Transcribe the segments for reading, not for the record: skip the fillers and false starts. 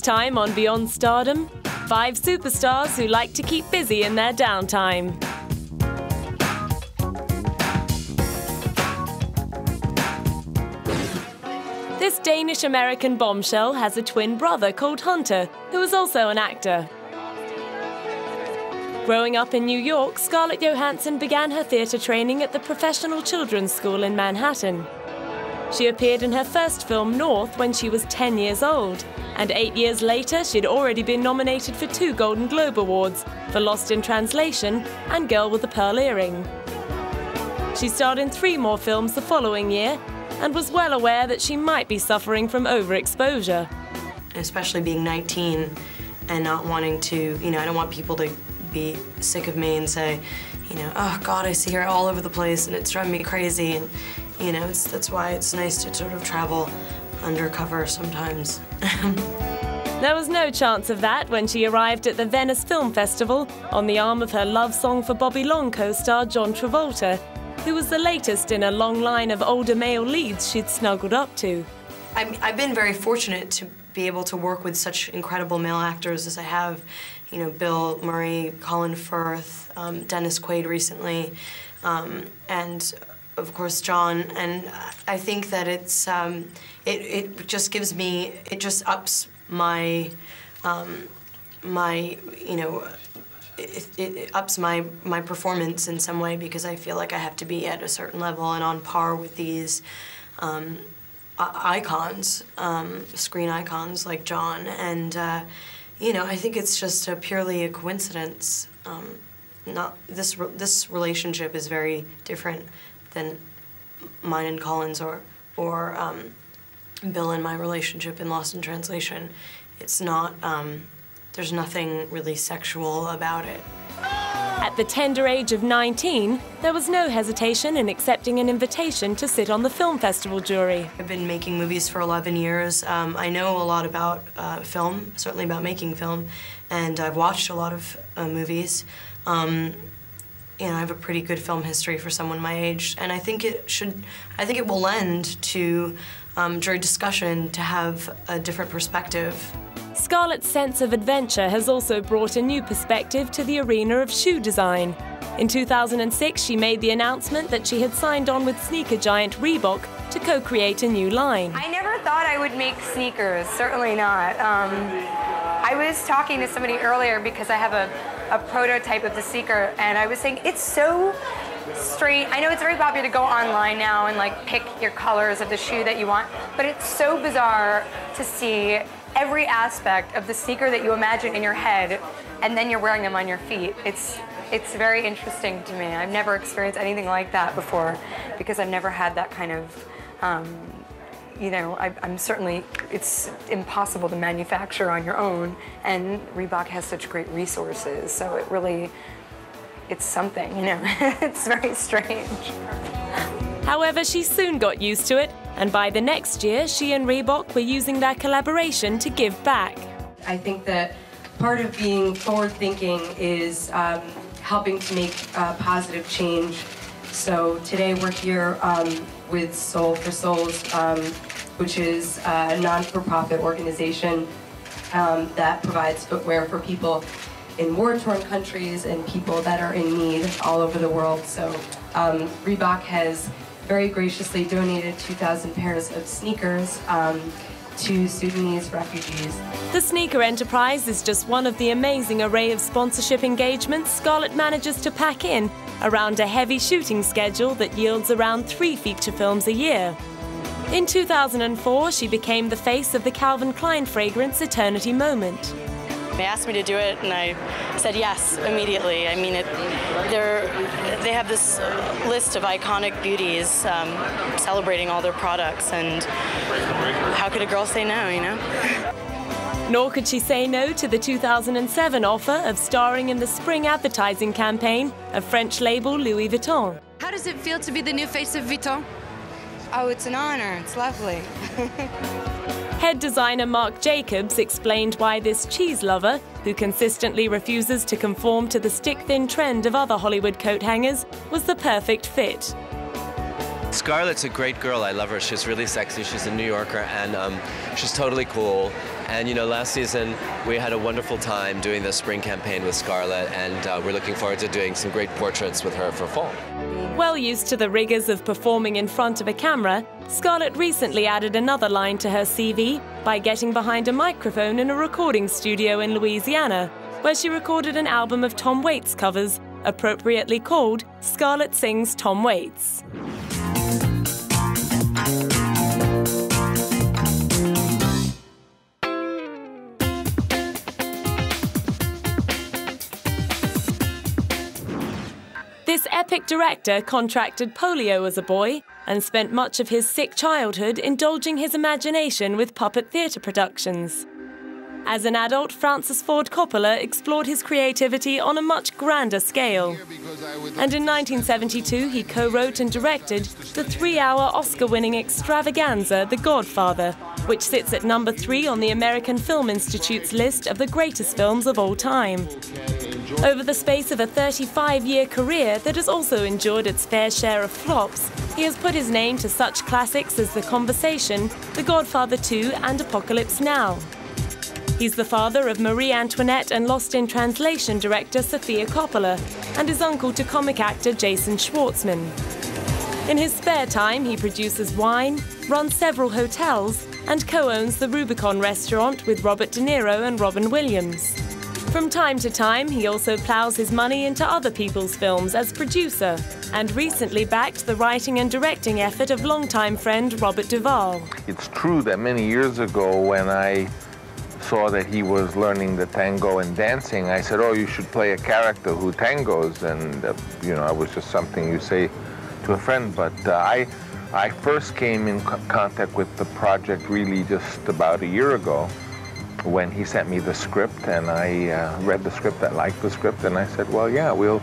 time on Beyond Stardom, 5 superstars who like to keep busy in their downtime. This Danish-American bombshell has a twin brother called Hunter, who is also an actor. Growing up in New York, Scarlett Johannson began her theatre training at the Professional Children's School in Manhattan. She appeared in her first film, North, when she was 10 years old, and 8 years later she'd already been nominated for 2 Golden Globe Awards for Lost in Translation and Girl with a Pearl Earring. She starred in 3 more films the following year and was well aware that she might be suffering from overexposure. Especially being 19 and not wanting to, I don't want people to be sick of me and say, oh God, I see her all over the place and it's driving me crazy. And, that's why it's nice to sort of travel undercover sometimes. There was no chance of that when she arrived at the Venice Film Festival on the arm of her love song for Bobby Long co-star John Travolta, who was the latest in a long line of older male leads she'd snuggled up to. I've been very fortunate to be able to work with such incredible male actors as I have. Bill Murray, Colin Firth, Dennis Quaid recently, and of course John. And I think that it's it just gives me, it just ups my it ups my performance in some way, because I feel like I have to be at a certain level and on par with these icons, screen icons like John. And I think it's just purely a coincidence. This relationship is very different than mine and Colin's or Bill and my relationship in Lost in Translation. It's not, there's nothing really sexual about it. At the tender age of 19, there was no hesitation in accepting an invitation to sit on the film festival jury. I've been making movies for 11 years. I know a lot about film, certainly about making film, and I've watched a lot of movies. I have a pretty good film history for someone my age, and I think it will lend to jury discussion to have a different perspective. Scarlett's sense of adventure has also brought a new perspective to the arena of shoe design. In 2006, she made the announcement that she had signed on with sneaker giant Reebok to co-create a new line. I never thought I would make sneakers, certainly not. I was talking to somebody earlier because I have a prototype of the sneaker, and I was saying it's so straight. I know it's very popular to go online now and pick your colors of the shoe that you want, but it's so bizarre to see every aspect of the sneaker that you imagine in your head, and then you're wearing them on your feet. It's very interesting to me. I've never experienced anything like that before, because I've never had that kind of, I'm certainly, it's impossible to manufacture on your own, and Reebok has such great resources, so it's something, It's very strange. However, she soon got used to it, and by the next year, she and Reebok were using their collaboration to give back. I think that part of being forward-thinking is helping to make positive change. So today we're here with Soul for Souls, which is a non-for-profit organization that provides footwear for people in war-torn countries and people that are in need all over the world. So Reebok has very graciously donated 2,000 pairs of sneakers to Sudanese refugees. The sneaker enterprise is just one of the amazing array of sponsorship engagements Scarlett manages to pack in around a heavy shooting schedule that yields around 3 feature films a year. In 2004, she became the face of the Calvin Klein fragrance Eternity Moment. They asked me to do it, and I said yes immediately. I mean, they have this list of iconic beauties celebrating all their products, and how could a girl say no, Nor could she say no to the 2007 offer of starring in the spring advertising campaign of French label Louis Vuitton. How does it feel to be the new face of Vuitton? Oh, it's an honor. It's lovely. Head designer Marc Jacobs explained why this cheese lover, who consistently refuses to conform to the stick-thin trend of other Hollywood coat hangers, was the perfect fit. Scarlett's a great girl. I love her. She's really sexy. She's a New Yorker, and she's totally cool. And you know, last season we had a wonderful time doing the spring campaign with Scarlett, and we're looking forward to doing some great portraits with her for fall. Well used to the rigors of performing in front of a camera, Scarlett recently added another line to her CV by getting behind a microphone in a recording studio in Louisiana, where she recorded an album of Tom Waits covers, appropriately called Scarlett Sings Tom Waits. This epic director contracted polio as a boy and spent much of his sick childhood indulging his imagination with puppet theatre productions. As an adult, Francis Ford Coppola explored his creativity on a much grander scale. And in 1972, he co-wrote and directed the 3-hour Oscar-winning extravaganza The Godfather, which sits at number 3 on the American Film Institute's list of the greatest films of all time. Over the space of a 35-year career that has also endured its fair share of flops, he has put his name to such classics as The Conversation, The Godfather 2 and Apocalypse Now. He's the father of Marie Antoinette and Lost in Translation director Sofia Coppola, and is uncle to comic actor Jason Schwartzman. In his spare time, he produces wine, runs several hotels, and co-owns the Rubicon restaurant with Robert De Niro and Robin Williams. From time to time, he also plows his money into other people's films as producer, and recently backed the writing and directing effort of longtime friend Robert Duvall. It's true that many years ago, when I saw that he was learning the tango and dancing, I said, oh, you should play a character who tangos, and you know, it was just something you say to a friend. But I first came in contact with the project really just about a year ago, when he sent me the script, and I read the script, I liked the script, and I said, well, yeah, we'll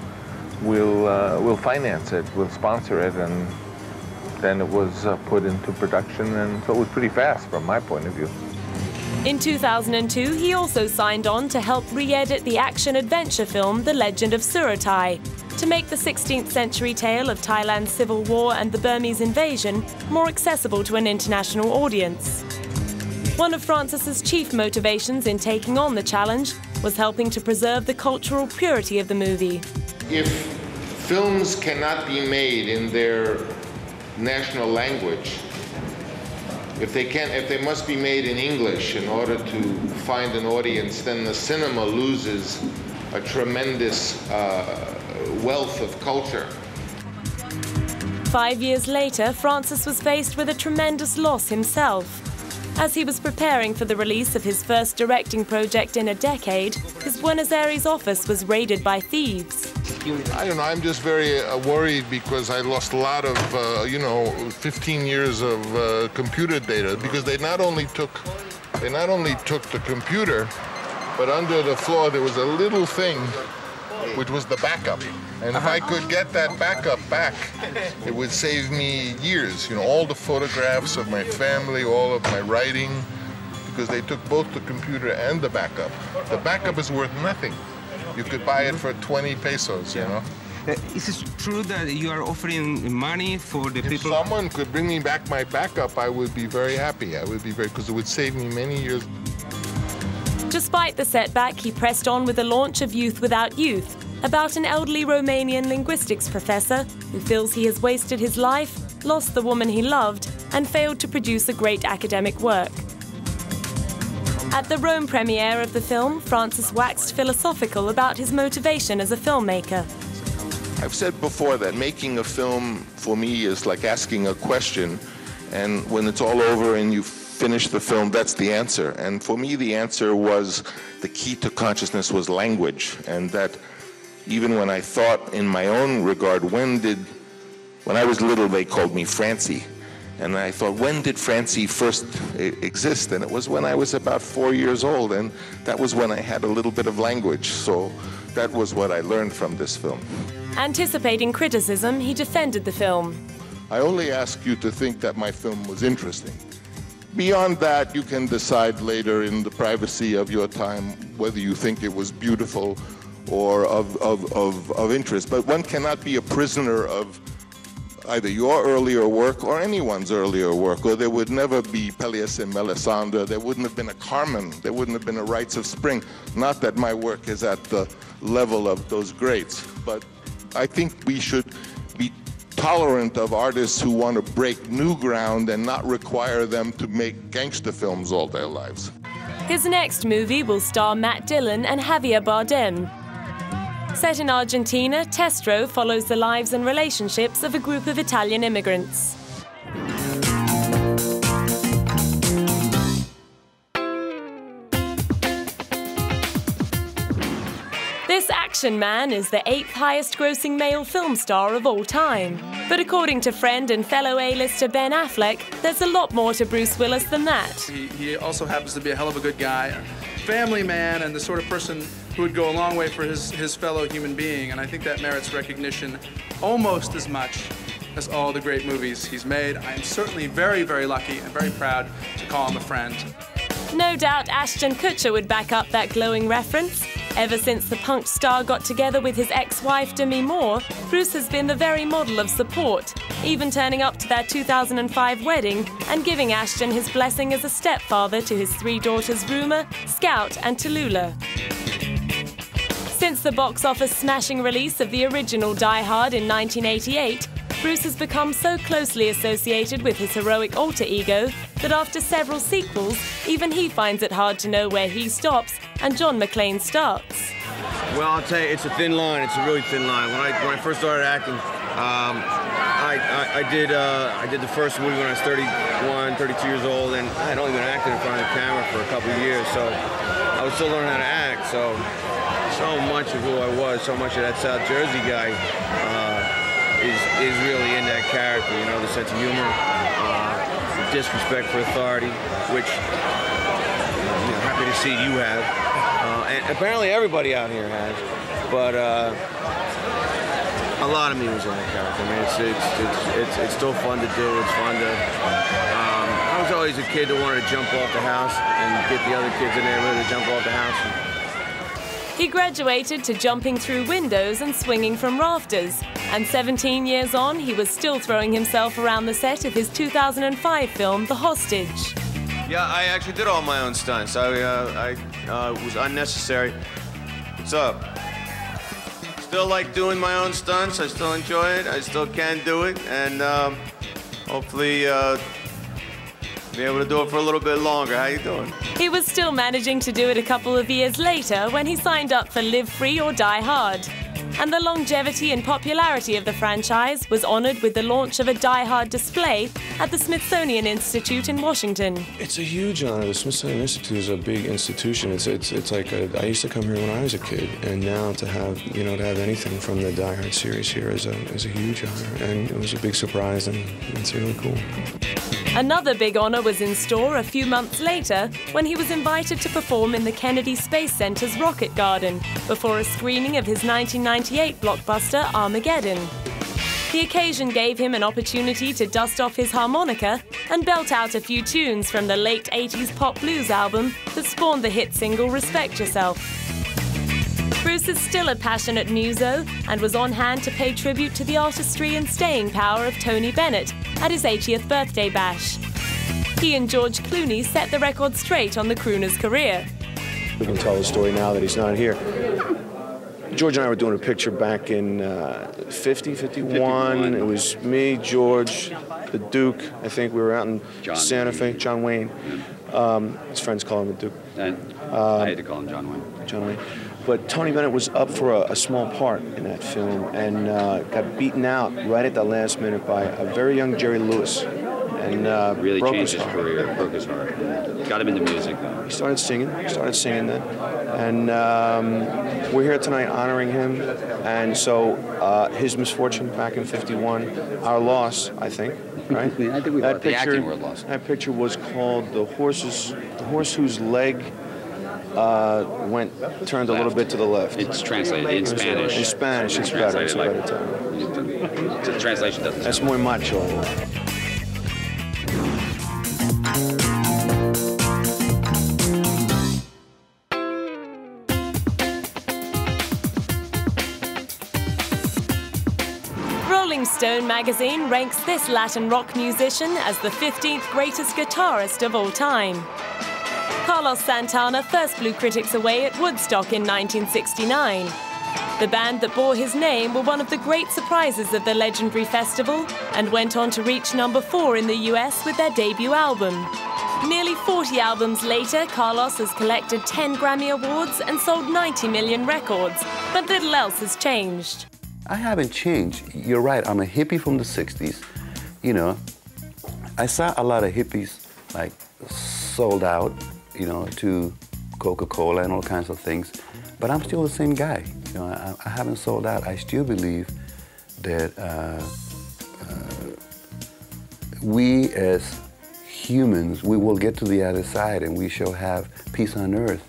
finance it, we'll sponsor it, and then it was put into production, and so it was pretty fast from my point of view. In 2002, he also signed on to help re-edit the action-adventure film The Legend of Suratai, to make the 16th century tale of Thailand's civil war and the Burmese invasion more accessible to an international audience. One of Francis's chief motivations in taking on the challenge was helping to preserve the cultural purity of the movie. If films cannot be made in their national language, if they must be made in English in order to find an audience, then the cinema loses a tremendous wealth of culture. 5 years later, Francis was faced with a tremendous loss himself. As he was preparing for the release of his first directing project in a decade, his Buenos Aires office was raided by thieves. I don't know, I'm just very worried because I lost a lot of, 15 years of computer data, because they not only took the computer, but under the floor there was a little thing which was the backup. And if I could get that backup back, it would save me years. You know, all the photographs of my family, all of my writing, because they took both the computer and the backup. The backup is worth nothing. You could buy it for 20 pesos, you know. Is it true that you are offering money for the people? If someone could bring me back my backup, I would be very happy. I would be because it would save me many years. Despite the setback, he pressed on with the launch of Youth Without Youth, about an elderly Romanian linguistics professor who feels he has wasted his life, lost the woman he loved, and failed to produce a great academic work. At the Rome premiere of the film, Francis waxed philosophical about his motivation as a filmmaker. I've said before that making a film, for me, is like asking a question, and when it's all over and you finish the film, that's the answer. And for me, the answer was, the key to consciousness was language, and that even when I thought in my own regard, when I was little, they called me Francie. And I thought, when did Francie first exist? And it was when I was about 4 years old, and that was when I had a little bit of language. So that was what I learned from this film. Anticipating criticism, he defended the film. I only ask you to think that my film was interesting. Beyond that, you can decide later in the privacy of your time whether you think it was beautiful or of interest. But one cannot be a prisoner of either your earlier work or anyone's earlier work, or there would never be Pelléas and Melisandre, there wouldn't have been a Carmen, there wouldn't have been a Rites of Spring. Not that my work is at the level of those greats, but I think we should be tolerant of artists who want to break new ground and not require them to make gangster films all their lives. His next movie will star Matt Dillon and Javier Bardem. Set in Argentina, Testro follows the lives and relationships of a group of Italian immigrants. This action man is the 8th highest-grossing male film star of all time. But according to friend and fellow A-lister Ben Affleck, there's a lot more to Bruce Willis than that. He also happens to be a hell of a good guy, a family man, and the sort of person who would go a long way for his fellow human being, and I think that merits recognition almost as much as all the great movies he's made. I am certainly very, very lucky and very proud to call him a friend. No doubt Ashton Kutcher would back up that glowing reference. Ever since the punk star got together with his ex-wife Demi Moores, Bruce has been the very model of support, even turning up to their 2005 wedding and giving Ashton his blessing as a stepfather to his 3 daughters Ruma, Scout and Tallulah. Since the box office smashing release of the original Die Hard in 1988, Bruce has become so closely associated with his heroic alter ego that after several sequels, even he finds it hard to know where he stops and John McClane starts. Well, I'll tell you, it's a thin line. It's a really thin line. When I first started acting, I did the first movie when I was 31, 32 years old, and I had only been acting in front of the camera for a couple of years, so I was still learning how to act. So much of who I was, so much of that South Jersey guy is really in that character. You know, the sense of humor, the disrespect for authority, which I'm happy to see you have, and apparently everybody out here has. But a lot of me was in that character. I mean, it's still fun to do. It's fun to. I was always a kid that wanted to jump off the house and get the other kids in the neighborhood to jump off the house. He graduated to jumping through windows and swinging from rafters, and 17 years on, he was still throwing himself around the set of his 2005 film, The Hostage. Yeah, I actually did all my own stunts. I was unnecessary. What's up? Still like doing my own stunts. I still enjoy it. I still can do it, and hopefully be able to do it for a little bit longer. How you doing? He was still managing to do it a couple of years later when he signed up for Live Free or Die Hard. And the longevity and popularity of the franchise was honored with the launch of a Die Hard display at the Smithsonian Institute in Washington. It's a huge honor. The Smithsonian Institute is a big institution. It's like I used to come here when I was a kid, and now to have anything from the Die Hard series here is a huge honor, and it was a big surprise, and it's really cool. Another big honor was in store a few months later when he was invited to perform in the Kennedy Space Center's Rocket Garden before a screening of his 1998 blockbuster Armageddon. The occasion gave him an opportunity to dust off his harmonica and belt out a few tunes from the late 80s pop blues album that spawned the hit single Respect Yourself. Bruce is still a passionate muso and was on hand to pay tribute to the artistry and staying power of Tony Bennett at his 80th birthday bash. He and George Clooney set the record straight on the crooner's career. We can tell the story now that he's not here. George and I were doing a picture back in 51. It was me, George, the Duke. I think we were out in Santa Fe. John Wayne. His friends call him the Duke. I had to call him John Wayne. John Wayne. But Tony Bennett was up for a small part in that film and got beaten out right at the last minute by a very young Jerry Lewis. And really broke changed his his career, broke his heart. Got him into music, though. He started singing then. And we're here tonight honoring him. And so his misfortune back in 51, our loss, I think, right? I think we lost. The acting world lost. That picture was called The Horse Whose Leg turned a little bit to the left. It's translated in Spanish. In Spanish, it's better. It's a better time. The translation doesn't. That's muy macho. Rolling Stone magazine ranks this Latin rock musician as the 15th greatest guitarist of all time. Carlos Santana first blew critics away at Woodstock in 1969. The band that bore his name were one of the great surprises of the legendary festival and went on to reach #4 in the US with their debut album. Nearly 40 albums later, Carlos has collected 10 Grammy Awards and sold 90 million records, but little else has changed. I haven't changed. You're right, I'm a hippie from the 60s. You know, I saw a lot of hippies like sold out, you know, to Coca-Cola and all kinds of things, but I'm still the same guy. You know, I haven't sold out. I still believe that we as humans, we will get to the other side and we shall have peace on earth.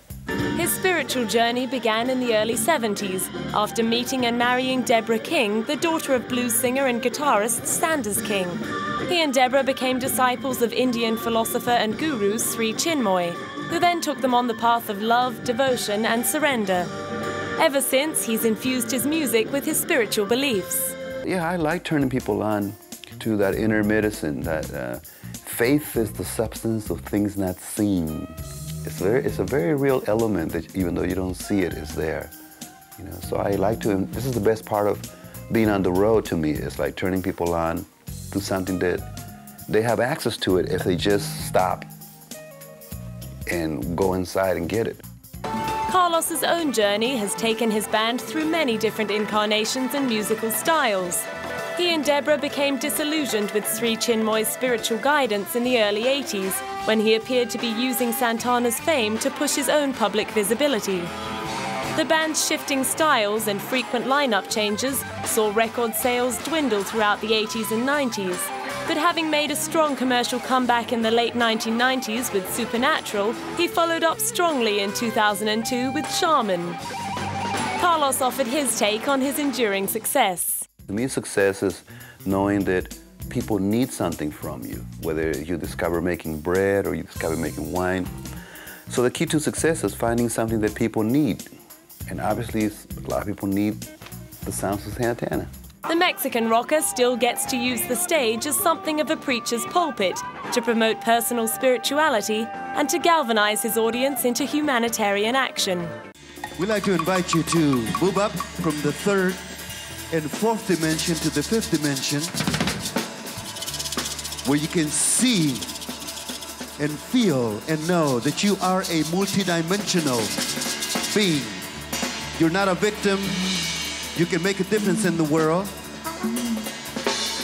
His spiritual journey began in the early 70s after meeting and marrying Deborah King, the daughter of blues singer and guitarist Sanders King. He and Deborah became disciples of Indian philosopher and guru Sri Chinmoy, who then took them on the path of love, devotion and surrender. Ever since, he's infused his music with his spiritual beliefs. Yeah, I like turning people on to that inner medicine, that faith is the substance of things not seen. It's a very real element that even though you don't see it, it's there. You know, so I like to, this is the best part of being on the road to me. It's like turning people on to something that they have access to it if they just stop and go inside and get it. Carlos's own journey has taken his band through many different incarnations and musical styles. He and Deborah became disillusioned with Sri Chinmoy's spiritual guidance in the early 80s, when he appeared to be using Santana's fame to push his own public visibility. The band's shifting styles and frequent lineup changes saw record sales dwindle throughout the 80s and 90s. But having made a strong commercial comeback in the late 1990s with Supernatural, he followed up strongly in 2002 with Shaman. Carlos offered his take on his enduring success. To me, success is knowing that people need something from you, whether you discover making bread or you discover making wine. So the key to success is finding something that people need. And obviously, a lot of people need the sounds of Santana. The Mexican rocker still gets to use the stage as something of a preacher's pulpit to promote personal spirituality and to galvanize his audience into humanitarian action. We'd like to invite you to move up from the third and fourth dimension to the fifth dimension, where you can see and feel and know that you are a multidimensional being. You're not a victim. You can make a difference in the world.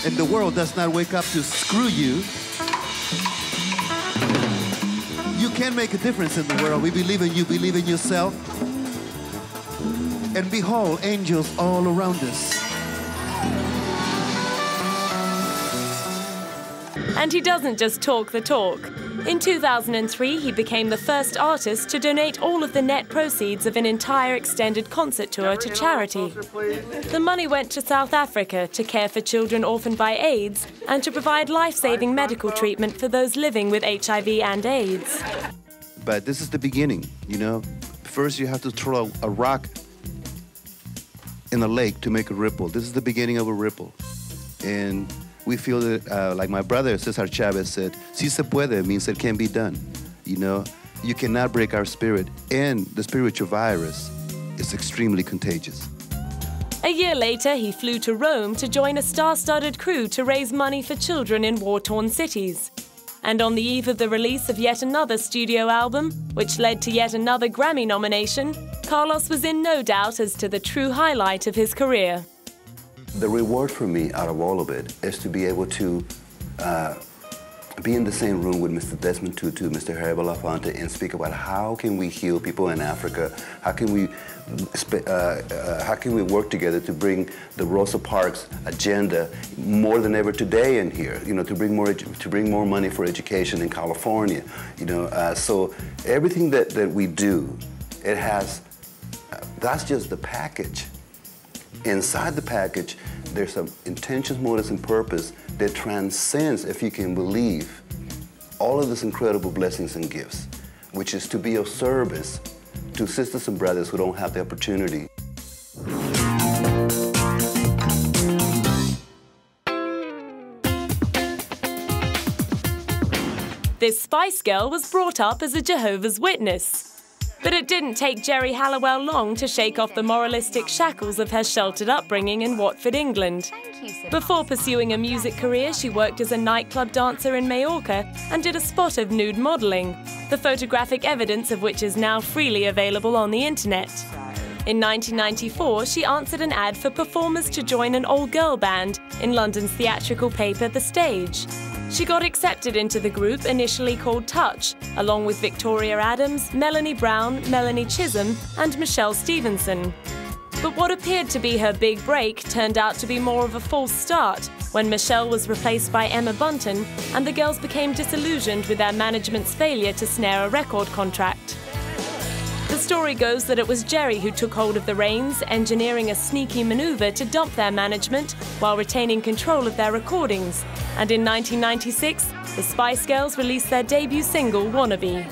And the world does not wake up to screw you. You can make a difference in the world. We believe in you. Believe in yourself. And behold, angels all around us. And he doesn't just talk the talk. In 2003, he became the first artist to donate all of the net proceeds of an entire extended concert tour to charity. The money went to South Africa to care for children orphaned by AIDS and to provide life-saving medical treatment for those living with HIV and AIDS. But this is the beginning, you know. First, you have to throw a rock in a lake to make a ripple. This is the beginning of a ripple. And we feel that, like my brother, Cesar Chavez, said, si se puede means it can be done. You know, you cannot break our spirit. And the spiritual virus is extremely contagious. A year later, he flew to Rome to join a star-studded crew to raise money for children in war-torn cities. And on the eve of the release of yet another studio album, which led to yet another Grammy nomination, Carlos was in no doubt as to the true highlight of his career. The reward for me out of all of it is to be able to be in the same room with Mr. Desmond Tutu, Mr. Harry Belafonte, and speak about how can we heal people in Africa, how can we work together to bring the Rosa Parks agenda more than ever today in here, you know, to bring more money for education in California, you know. So everything that we do, it has, that's just the package. Inside the package, there's some intentions, motives, and purpose that transcends, if you can believe, all of these incredible blessings and gifts, which is to be of service to sisters and brothers who don't have the opportunity. This Spice Girl was brought up as a Jehovah's Witness. But it didn't take Geri Halliwell long to shake off the moralistic shackles of her sheltered upbringing in Watford, England. Before pursuing a music career, she worked as a nightclub dancer in Majorca and did a spot of nude modelling, the photographic evidence of which is now freely available on the internet. In 1994, she answered an ad for performers to join an all-girl band in London's theatrical paper The Stage. She got accepted into the group initially called Touch, along with Victoria Adams, Melanie Brown, Melanie Chisholm and Michelle Stevenson. But what appeared to be her big break turned out to be more of a false start when Michelle was replaced by Emma Bunton and the girls became disillusioned with their management's failure to snare a record contract. The story goes that it was Geri who took hold of the reins, engineering a sneaky maneuver to dump their management while retaining control of their recordings. And in 1996, the Spice Girls released their debut single, Wannabe.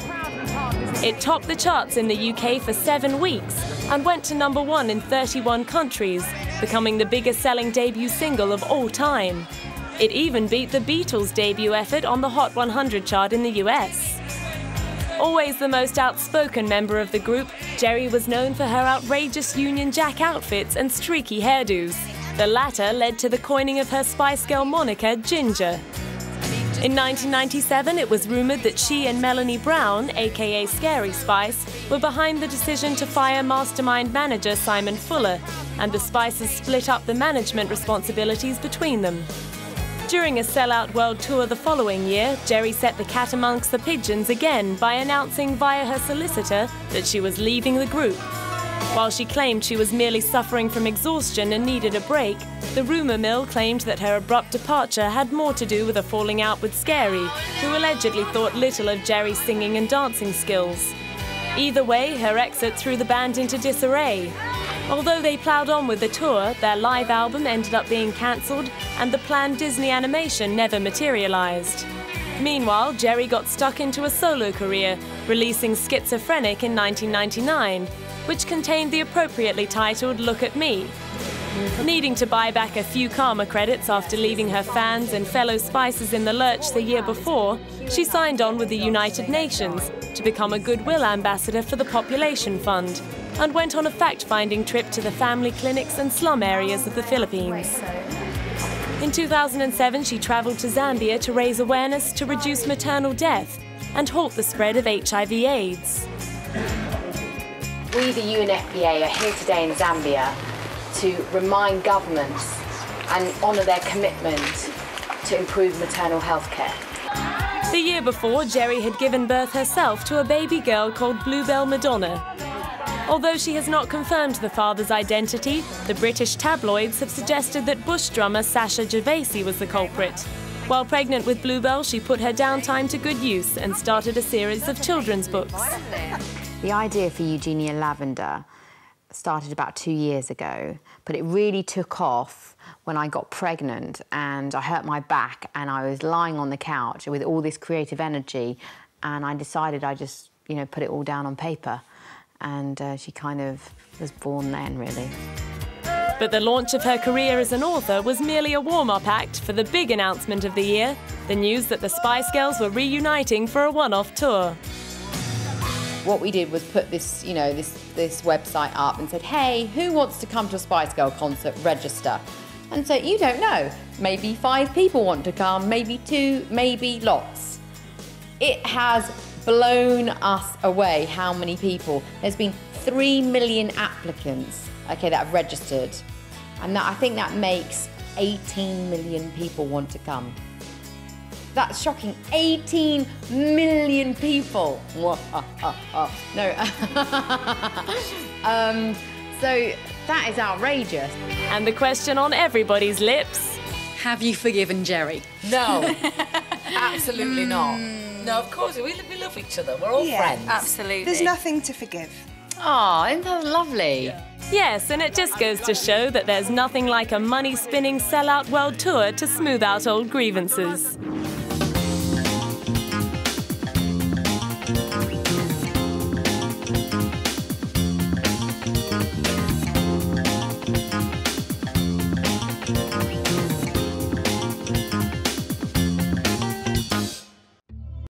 It topped the charts in the UK for 7 weeks and went to #1 in 31 countries, becoming the biggest-selling debut single of all time. It even beat the Beatles' debut effort on the Hot 100 chart in the US. Always the most outspoken member of the group, Geri was known for her outrageous Union Jack outfits and streaky hairdos. The latter led to the coining of her Spice Girl moniker, Ginger. In 1997, it was rumoured that she and Melanie Brown, aka Scary Spice, were behind the decision to fire mastermind manager Simon Fuller, and the Spices split up the management responsibilities between them. During a sellout world tour the following year, Geri set the cat amongst the pigeons again by announcing via her solicitor that she was leaving the group. While she claimed she was merely suffering from exhaustion and needed a break, the rumour mill claimed that her abrupt departure had more to do with a falling out with Scary, who allegedly thought little of Geri's singing and dancing skills. Either way, her exit threw the band into disarray. Although they ploughed on with the tour, their live album ended up being cancelled and the planned Disney animation never materialised. Meanwhile, Geri got stuck into a solo career, releasing Schizophrenic in 1999, which contained the appropriately titled Look at Me. Needing to buy back a few karma credits after leaving her fans and fellow Spices in the lurch the year before, she signed on with the United Nations to become a Goodwill Ambassador for the Population Fund, and went on a fact-finding trip to the family clinics and slum areas of the Philippines. In 2007, she travelled to Zambia to raise awareness to reduce maternal death and halt the spread of HIV/AIDS. We, the UNFPA, are here today in Zambia to remind governments and honour their commitment to improve maternal health care. The year before, Geri had given birth herself to a baby girl called Bluebell Madonna. Although she has not confirmed the father's identity, the British tabloids have suggested that Bush drummer Sasha Gervasi was the culprit. While pregnant with Bluebell, she put her downtime to good use and started a series of children's books. The idea for Eugenia Lavender started about 2 years ago, but it really took off when I got pregnant and I hurt my back and I was lying on the couch with all this creative energy, and I decided I just, put it all down on paper. And she kind of was born then, really. But the launch of her career as an author was merely a warm-up act for the big announcement of the year, the news that the Spice Girls were reuniting for a one-off tour. What we did was put this, this website up and said, hey, who wants to come to a Spice Girl concert? Register. And so you don't know. Maybe 5 people want to come, maybe 2, maybe lots. It has blown us away how many people. There's been 3 million applicants, that have registered. And I think that makes 18 million people want to come. That's shocking, 18 million people. No. So that is outrageous. And the question on everybody's lips: have you forgiven Geri? No, absolutely not. No, of course, we love each other. We're all friends. Absolutely. There's nothing to forgive. Oh, isn't that lovely? Yes, and it just goes to show that there's nothing like a money-spinning sellout world tour to smooth out old grievances.